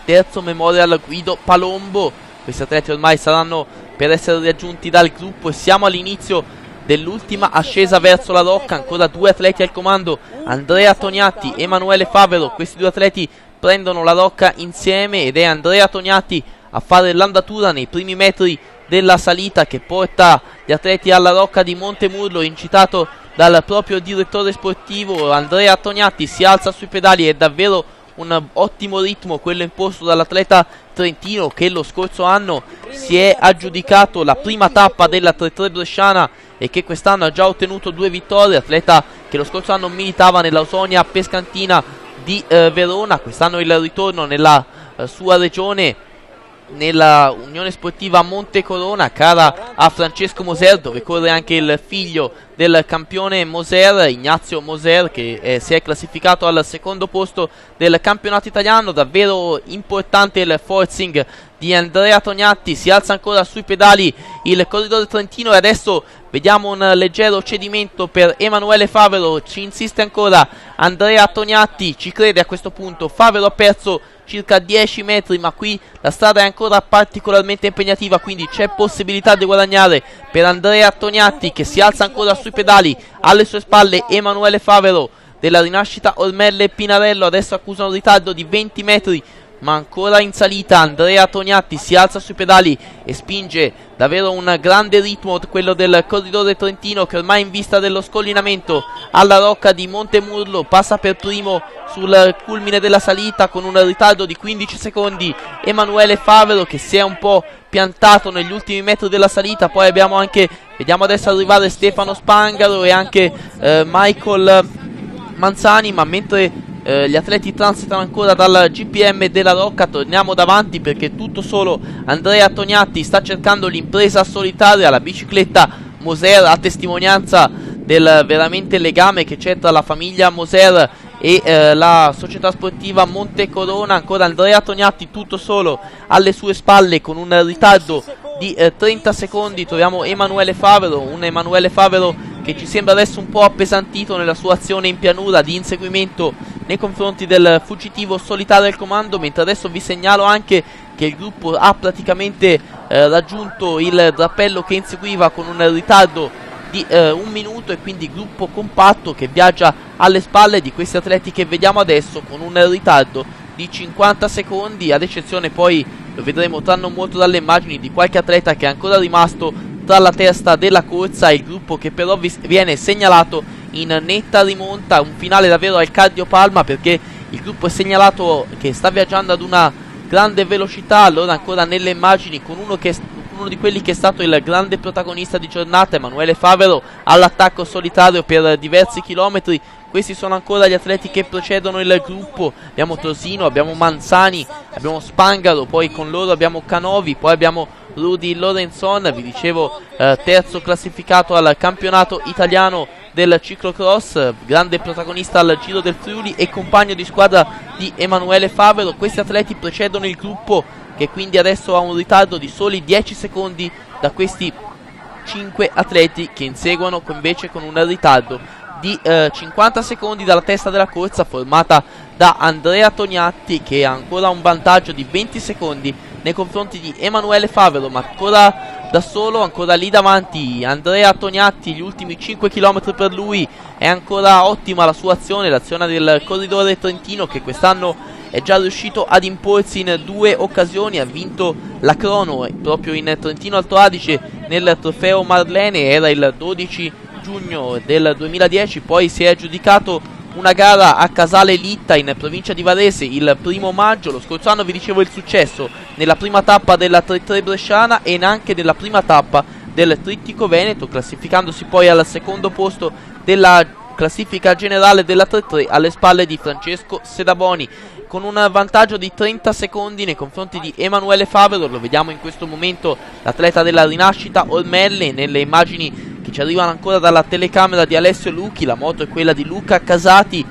Speaker 2: terzo memorial Guido Palombo. Questi atleti ormai saranno per essere raggiunti dal gruppo e siamo all'inizio dell'ultima ascesa verso la rocca. Ancora due atleti al comando, Andrea Toniatti, Emanuele Favero. Questi due atleti prendono la rocca insieme ed è Andrea Toniatti a fare l'andatura nei primi metri della salita che porta gli atleti alla rocca di Montemurlo, incitato dal proprio direttore sportivo. Andrea Toniatti si alza sui pedali, è davvero un ottimo ritmo quello imposto dall'atleta trentino che lo scorso anno si è aggiudicato la prima tappa della 3-3 bresciana e che quest'anno ha già ottenuto 2 vittorie, atleta che lo scorso anno militava nell'Ausonia Pescantina di Verona. Quest'anno il ritorno nella sua regione, nella Unione Sportiva Montecorona, cara a Francesco Moser, dove corre anche il figlio del campione Moser, Ignazio Moser, che si è classificato al secondo posto del campionato italiano. Davvero importante il forcing di Andrea Toniatti, si alza ancora sui pedali il corridore trentino e adesso vediamo un leggero cedimento per Emanuele Favero. Ci insiste ancora Andrea Toniatti, ci crede a questo punto. Favero ha perso circa 10 metri, ma qui la strada è ancora particolarmente impegnativa, quindi c'è possibilità di guadagnare per Andrea Toniatti, che si alza ancora sui pedali. Alle sue spalle Emanuele Favero della Rinascita Ormelle e Pinarello, adesso accusa un ritardo di 20 metri, ma ancora in salita. Andrea Toniatti si alza sui pedali e spinge davvero un grande ritmo, quello del corridore trentino, che ormai in vista dello scollinamento alla rocca di Montemurlo passa per primo sul culmine della salita con un ritardo di 15 secondi. Emanuele Favero che si è un po' piantato negli ultimi metri della salita. Poi abbiamo anche, vediamo adesso arrivare Stefano Spangaro e anche Michael Manzani, ma mentre gli atleti transitano ancora dal GPM della rocca, torniamo davanti perché tutto solo Andrea Toniatti sta cercando l'impresa solitaria. La bicicletta Moser, a testimonianza del veramente legame che c'è tra la famiglia Moser e la società sportiva Montecorona. Ancora Andrea Toniatti tutto solo alle sue spalle con un ritardo di 30 secondi. Troviamo Emanuele Favero, un Emanuele Favero che ci sembra adesso un po' appesantito nella sua azione in pianura di inseguimento nei confronti del fuggitivo solitario al comando, mentre adesso vi segnalo anche che il gruppo ha praticamente raggiunto il drappello che inseguiva con un ritardo di 1 minuto, e quindi gruppo compatto che viaggia alle spalle di questi atleti che vediamo adesso con un ritardo di 50 secondi, ad eccezione poi, lo vedremo tra non molto dalle immagini, di qualche atleta che è ancora rimasto tra la testa della corsa. Il gruppo che però viene segnalato in netta rimonta, un finale davvero al cardiopalma perché il gruppo è segnalato che sta viaggiando ad una grande velocità. Allora ancora nelle immagini con uno di quelli che è stato il grande protagonista di giornata, Emanuele Favero, all'attacco solitario per diversi chilometri. Questi sono ancora gli atleti che precedono il gruppo. Abbiamo Tosino, abbiamo Manzani, abbiamo Spangaro, poi con loro abbiamo Canovi, poi abbiamo Rudy Lorenzon, vi dicevo terzo classificato al campionato italiano del ciclocross, grande protagonista al Giro del Friuli e compagno di squadra di Emanuele Favero. Questi atleti precedono il gruppo, che quindi adesso ha un ritardo di soli 10 secondi da questi 5 atleti che inseguono invece con un ritardo di 50 secondi dalla testa della corsa, formata da Andrea Toniatti, che ha ancora un vantaggio di 20 secondi nei confronti di Emanuele Favero, ma ancora da solo, ancora lì davanti Andrea Toniatti. Gli ultimi 5 km per lui, è ancora ottima la sua azione, l'azione del corridore trentino, che quest'anno è già riuscito ad imporsi in 2 occasioni. Ha vinto la crono proprio in Trentino Alto Adige nel trofeo Marlene, era il 12 giugno del 2010, poi si è aggiudicato una gara a Casale Litta in provincia di Varese il 1° maggio. Lo scorso anno vi dicevo il successo nella prima tappa della 3-3 bresciana e anche nella prima tappa del Trittico Veneto, classificandosi poi al secondo posto della classifica generale della 3-3 alle spalle di Francesco Sedaboni, con un vantaggio di 30 secondi nei confronti di Emanuele Favero. Lo vediamo in questo momento l'atleta della Rinascita Ormelle nelle immagini che ci arrivano ancora dalla telecamera di Alessio Lucchi. La moto è quella di Luca Casati,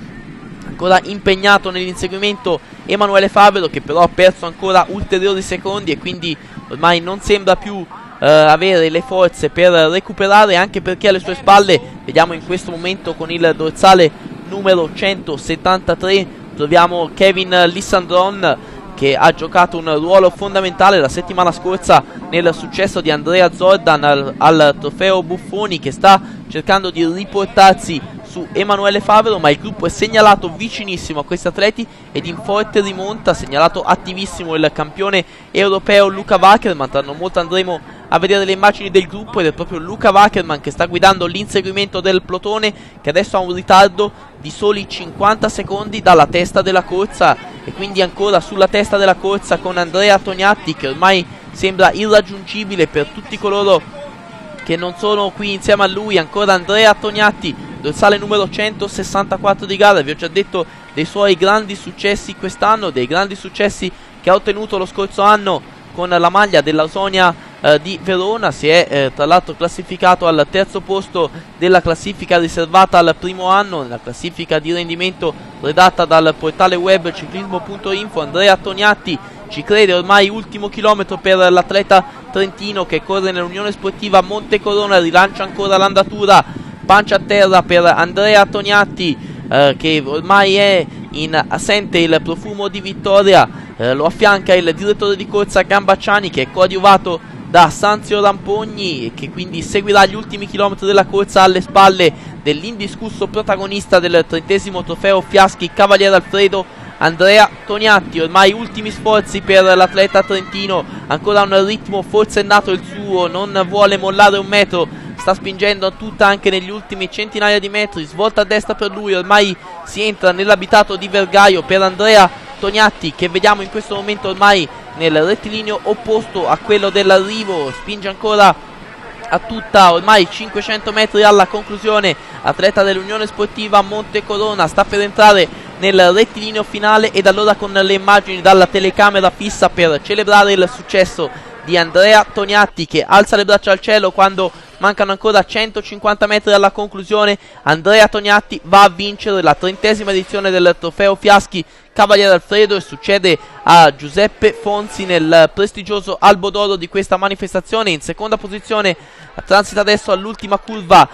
Speaker 2: ancora impegnato nell'inseguimento Emanuele Favero, che però ha perso ancora ulteriori secondi e quindi ormai non sembra più avere le forze per recuperare, anche perché alle sue spalle, vediamo in questo momento con il dorsale numero 173, troviamo Kevin Lissandron, che ha giocato un ruolo fondamentale la settimana scorsa nel successo di Andrea Zordan al trofeo Buffoni, che sta cercando di riportarsi su Emanuele Favero, ma il gruppo è segnalato vicinissimo a questi atleti ed in forte rimonta, segnalato attivissimo il campione europeo Luca Wackerman. Tra non molto andremo a vedere le immagini del gruppo ed è proprio Luca Wackerman che sta guidando l'inseguimento del plotone, che adesso ha un ritardo di soli 50 secondi dalla testa della corsa, e quindi ancora sulla testa della corsa con Andrea Tognatti, che ormai sembra irraggiungibile per tutti coloro che non sono qui insieme a lui. Ancora Andrea Tognatti, dorsale numero 164 di gara. Vi ho già detto dei suoi grandi successi quest'anno, dei grandi successi che ha ottenuto lo scorso anno con la maglia dell'Ausonia di Verona. Si è tra l'altro classificato al terzo posto della classifica riservata al primo anno, nella classifica di rendimento redatta dal portale web ciclismo.info. Andrea Tognatti ci crede, ormai ultimo chilometro per l'atleta trentino che corre nell'Unione Sportiva Montecorona, rilancia ancora l'andatura, pancia a terra per Andrea Tognatti, che ormai è assente il profumo di vittoria. Lo affianca il direttore di corsa Gambacciani, che è coadiuvato da Sanzio Rampogni, che quindi seguirà gli ultimi chilometri della corsa alle spalle dell'indiscusso protagonista del 30° trofeo Fiaschi Cavaliere Alfredo, Andrea Tognatti. Ormai ultimi sforzi per l'atleta trentino, ancora un ritmo forsennato il suo, non vuole mollare un metro, sta spingendo tutta anche negli ultimi centinaia di metri. Svolta a destra per lui, ormai si entra nell'abitato di Vergaio per Andrea Tognatti, che vediamo in questo momento ormai nel rettilineo opposto a quello dell'arrivo. Spinge ancora a tutta, ormai 500 metri alla conclusione, atleta dell'Unione Sportiva Montecorona, sta per entrare nel rettilineo finale, ed allora con le immagini dalla telecamera fissa per celebrare il successo di Andrea Tognatti, che alza le braccia al cielo quando mancano ancora 150 metri alla conclusione. Andrea Tognatti va a vincere la 30ª edizione del trofeo Fiaschi Cavaliere Alfredo, e succede a Giuseppe Fonzi nel prestigioso Albo d'Oro di questa manifestazione. In seconda posizione transita adesso all'ultima curva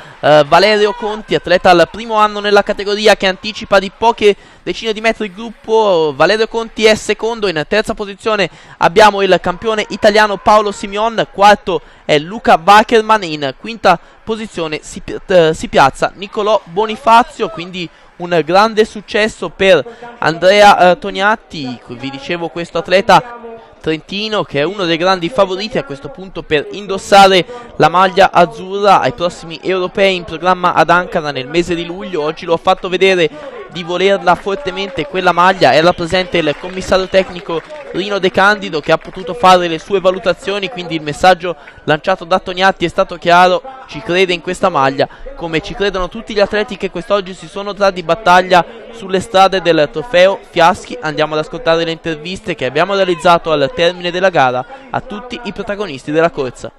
Speaker 2: Valerio Conti, atleta al primo anno nella categoria, che anticipa di poche decine di metri il gruppo. Valerio Conti è secondo. In terza posizione abbiamo il campione italiano Paolo Simion, quarto è Luca Wackerman, in quinta posizione si piazza Nicolò Bonifazio. Quindi un grande successo per Andrea Tognatti, vi dicevo, questo atleta trentino che è uno dei grandi favoriti a questo punto per indossare la maglia azzurra ai prossimi europei in programma ad Ankara nel mese di luglio. Oggi lo ha fatto vedere di volerla fortemente quella maglia. Era presente il commissario tecnico Rino De Candido, che ha potuto fare le sue valutazioni, quindi il messaggio lanciato da Tognatti è stato chiaro: ci crede in questa maglia, come ci credono tutti gli atleti che quest'oggi si sono dati di battaglia sulle strade del trofeo Fiaschi. Andiamo ad ascoltare le interviste che abbiamo realizzato al termine della gara a tutti i protagonisti della corsa.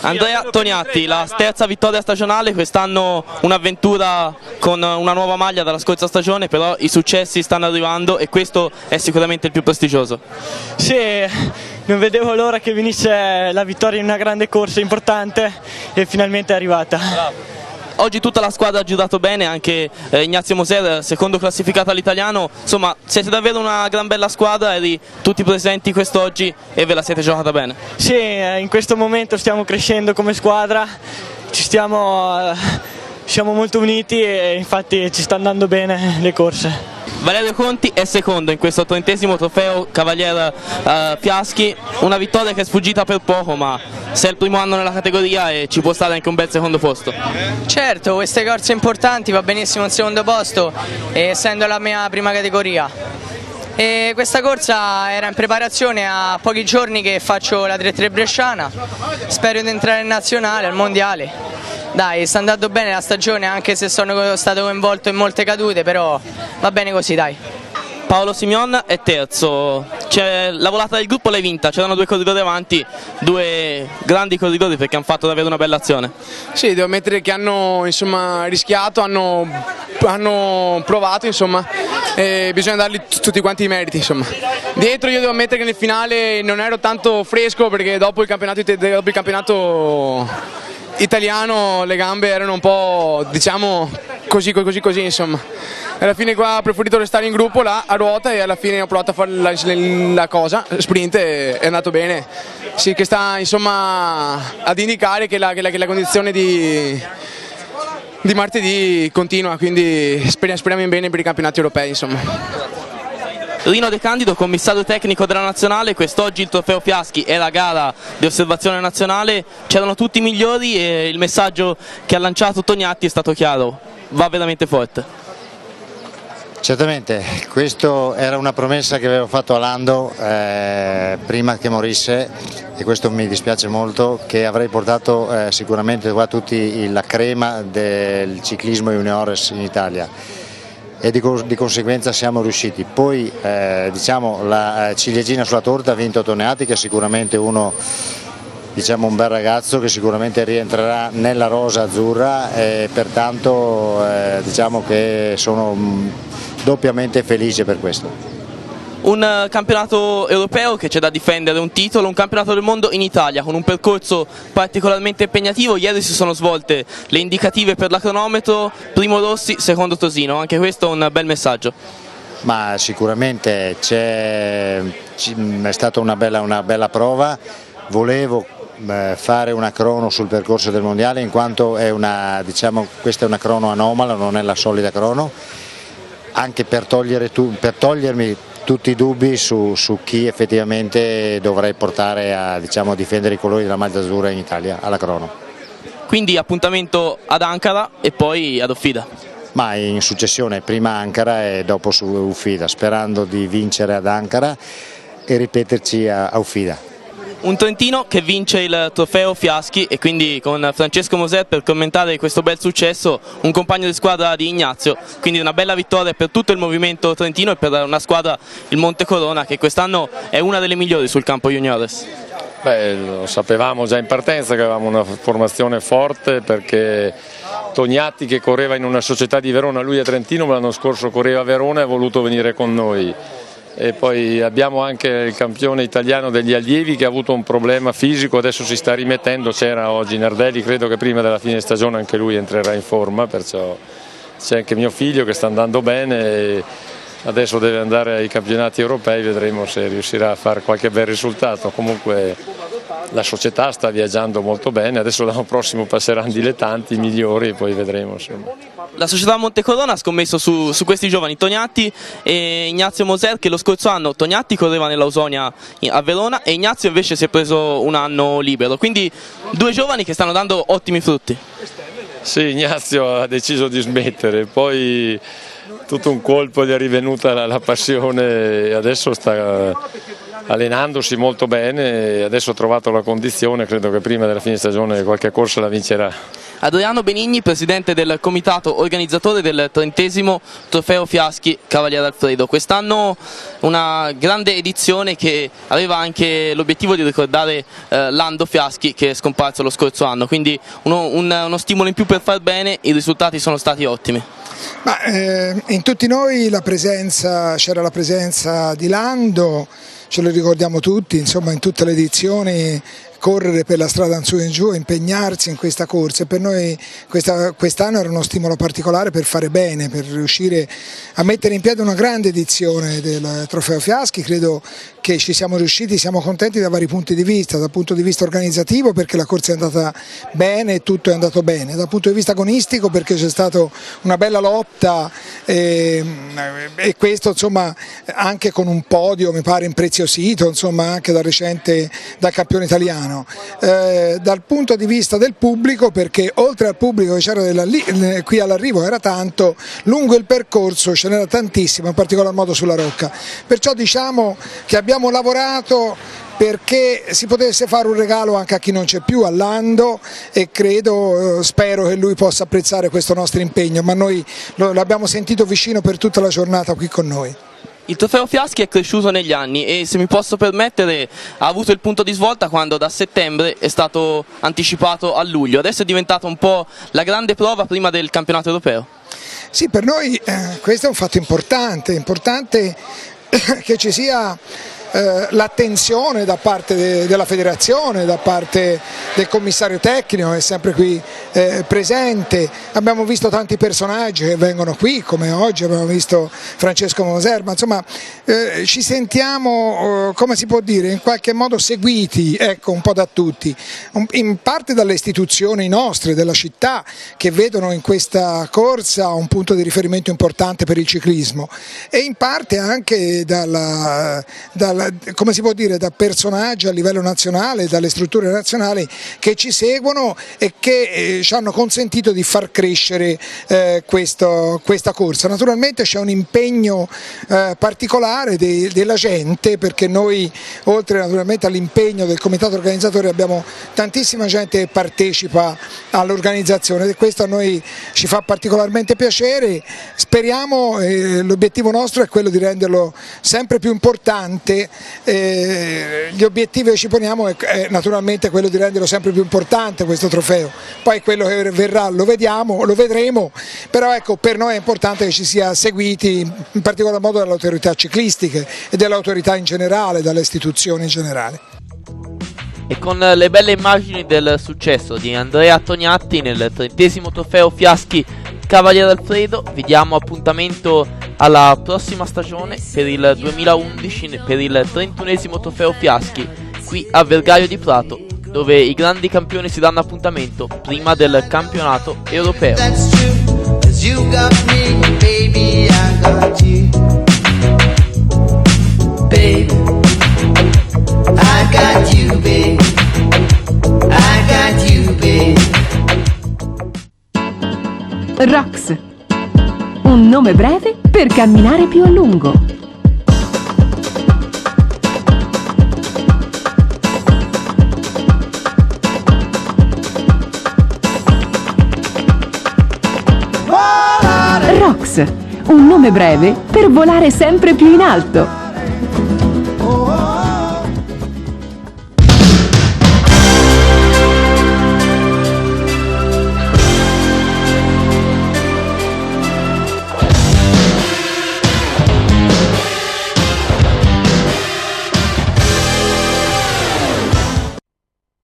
Speaker 6: Andrea Tognatti, la terza vittoria stagionale, quest'anno un'avventura con una nuova maglia dalla scorsa stagione, però i successi stanno arrivando e questo è sicuramente il più prestigioso.
Speaker 7: Sì, non vedevo l'ora che venisse la vittoria in una grande corsa importante e finalmente è arrivata.
Speaker 6: Bravo. Oggi tutta la squadra ha girato bene, anche Ignazio Moser, secondo classificato all'italiano. Insomma, siete davvero una gran bella squadra, eri tutti presenti quest'oggi e ve la siete giocata bene.
Speaker 7: Sì, in questo momento stiamo crescendo come squadra, siamo molto uniti e infatti ci sta andando bene le corse.
Speaker 6: Valerio Conti è secondo in questo 30° trofeo Cavaliere Fiaschi, una vittoria che è sfuggita per poco, ma sei il primo anno nella categoria e ci può stare anche un bel secondo posto.
Speaker 8: Certo, queste corse importanti va benissimo il secondo posto, essendo la mia prima categoria. E questa corsa era in preparazione, a pochi giorni che faccio la 3-3 bresciana, spero di entrare in nazionale, al mondiale. Dai, sta andando bene la stagione, anche se sono stato coinvolto in molte cadute, però va bene così, dai.
Speaker 6: Paolo Simion è terzo, la volata del gruppo l'hai vinta, c'erano due corridori avanti, due grandi corridori perché hanno fatto davvero una bella azione.
Speaker 3: Sì, devo ammettere che hanno rischiato, hanno provato, e bisogna dargli tutti quanti i meriti. Dietro io devo ammettere che nel finale non ero tanto fresco perché dopo il campionato italiano le gambe erano un po' così. Alla fine qua ho preferito restare in gruppo là a ruota e alla fine ho provato a fare la cosa, sprint, e è andato bene. Sì, che sta ad indicare che la condizione di martedì continua, quindi speriamo in bene per i campionati europei.
Speaker 6: Rino De Candido, commissario tecnico della nazionale, quest'oggi il trofeo Fiaschi è la gara di osservazione nazionale, c'erano tutti i migliori e il messaggio che ha lanciato Tognatti è stato chiaro, va veramente forte.
Speaker 9: Certamente, questa era una promessa che avevo fatto a Lando prima che morisse, e questo mi dispiace molto, che avrei portato sicuramente qua tutti la crema del ciclismo juniores in Italia, e di conseguenza siamo riusciti. Poi la ciliegina sulla torta ha vinto Tognatti, che è sicuramente un bel ragazzo che sicuramente rientrerà nella rosa azzurra, e pertanto che sono doppiamente felice per questo.
Speaker 6: Un campionato europeo che c'è da difendere, un titolo, un campionato del mondo in Italia con un percorso particolarmente impegnativo. Ieri si sono svolte le indicative per la cronometro, primo Rossi, secondo Tosino, anche questo è un bel messaggio.
Speaker 9: Ma sicuramente è stata una bella prova. Volevo fare una crono sul percorso del mondiale, in quanto questa è una crono anomala, non è la solita crono, anche per togliermi tutti i dubbi su chi effettivamente dovrei portare a difendere i colori della maglia azzurra in Italia alla crono.
Speaker 6: Quindi appuntamento ad Ankara e poi ad Uffida?
Speaker 9: Ma in successione, prima Ankara e dopo su Uffida, sperando di vincere ad Ankara e ripeterci a Uffida.
Speaker 6: Un trentino che vince il trofeo Fiaschi, e quindi con Francesco Moser per commentare questo bel successo, un compagno di squadra di Ignazio, quindi una bella vittoria per tutto il movimento trentino e per una squadra, il Montecorona, che quest'anno è una delle migliori sul campo juniores.
Speaker 10: Lo sapevamo già in partenza che avevamo una formazione forte, perché Tognatti, che correva in una società di Verona, lui è trentino, ma l'anno scorso correva a Verona e ha voluto venire con noi. E poi abbiamo anche il campione italiano degli allievi che ha avuto un problema fisico, adesso si sta rimettendo, c'era oggi Nardelli, credo che prima della fine stagione anche lui entrerà in forma, perciò c'è anche mio figlio che sta andando bene e adesso deve andare ai campionati europei, vedremo se riuscirà a fare qualche bel risultato. Comunque la società sta viaggiando molto bene, adesso l'anno prossimo passeranno dilettanti migliori e poi vedremo. Insomma.
Speaker 6: La società Montecorona ha scommesso su questi giovani, Tognatti e Ignazio Moser, che lo scorso anno Tognatti correva nell'Ausonia a Verona e Ignazio invece si è preso un anno libero, quindi due giovani che stanno dando ottimi frutti.
Speaker 10: Sì, Ignazio ha deciso di smettere, poi tutto un colpo gli è rivenuta la passione e adesso sta allenandosi molto bene e adesso ha trovato la condizione, credo che prima della fine stagione qualche corsa la vincerà.
Speaker 6: Adriano Benigni, presidente del comitato organizzatore del 30° trofeo Fiaschi Cavaliere Alfredo. Quest'anno una grande edizione che aveva anche l'obiettivo di ricordare Lando Fiaschi, che è scomparso lo scorso anno, quindi uno stimolo in più per far bene, i risultati sono stati ottimi.
Speaker 11: In tutti noi c'era la presenza di Lando, ce lo ricordiamo tutti, insomma in tutte le edizioni correre per la strada in su e in giù, impegnarsi in questa corsa, e per noi quest'anno era uno stimolo particolare per fare bene, per riuscire a mettere in piedi una grande edizione del Trofeo Fiaschi. Credo che ci siamo riusciti, siamo contenti da vari punti di vista, dal punto di vista organizzativo perché la corsa è andata bene e tutto è andato bene, dal punto di vista agonistico perché c'è stata una bella lotta e questo insomma anche con un podio mi pare impreziosito insomma anche dal campione italiano. Dal punto di vista del pubblico, perché oltre al pubblico che c'era qui all'arrivo era tanto, lungo il percorso ce n'era tantissimo, in particolar modo sulla Rocca, perciò diciamo che abbiamo lavorato perché si potesse fare un regalo anche a chi non c'è più, a Lando, e spero che lui possa apprezzare questo nostro impegno, ma noi l'abbiamo sentito vicino per tutta la giornata qui con noi.
Speaker 6: Il trofeo Fiaschi è cresciuto negli anni e, se mi posso permettere, ha avuto il punto di svolta quando da settembre è stato anticipato a luglio. Adesso è diventata un po' la grande prova prima del campionato europeo.
Speaker 11: Sì, per noi questo è un fatto importante che ci sia l'attenzione da parte della federazione, da parte del commissario tecnico che è sempre qui presente. Abbiamo visto tanti personaggi che vengono qui, come oggi abbiamo visto Francesco Moserma, insomma ci sentiamo, come si può dire, in qualche modo seguiti, ecco, un po' da tutti, in parte dalle istituzioni nostre, della città, che vedono in questa corsa un punto di riferimento importante per il ciclismo, e in parte anche come si può dire, da personaggi a livello nazionale, dalle strutture nazionali che ci seguono e che ci hanno consentito di far crescere questa corsa. Naturalmente c'è un impegno particolare della gente, perché noi, oltre naturalmente all'impegno del comitato organizzatore, abbiamo tantissima gente che partecipa all'organizzazione e questo a noi ci fa particolarmente piacere. Speriamo, l'obiettivo nostro è quello di renderlo sempre più importante. Gli obiettivi che ci poniamo è naturalmente quello di renderlo sempre più importante questo trofeo, poi quello che verrà lo vedremo, però ecco, per noi è importante che ci sia seguiti in particolar modo dalle autorità ciclistiche e dalle autorità in generale, dalle istituzioni in generale.
Speaker 2: E con le belle immagini del successo di Andrea Tognatti nel 30° trofeo Fiaschi Cavaliere Alfredo, vi diamo appuntamento alla prossima stagione per il 2011 per il 31° trofeo Fiaschi qui a Vergaio di Prato, dove i grandi campioni si danno appuntamento prima del campionato europeo.
Speaker 12: Rox, un nome breve per camminare più a lungo. Rox, un nome breve per volare sempre più in alto.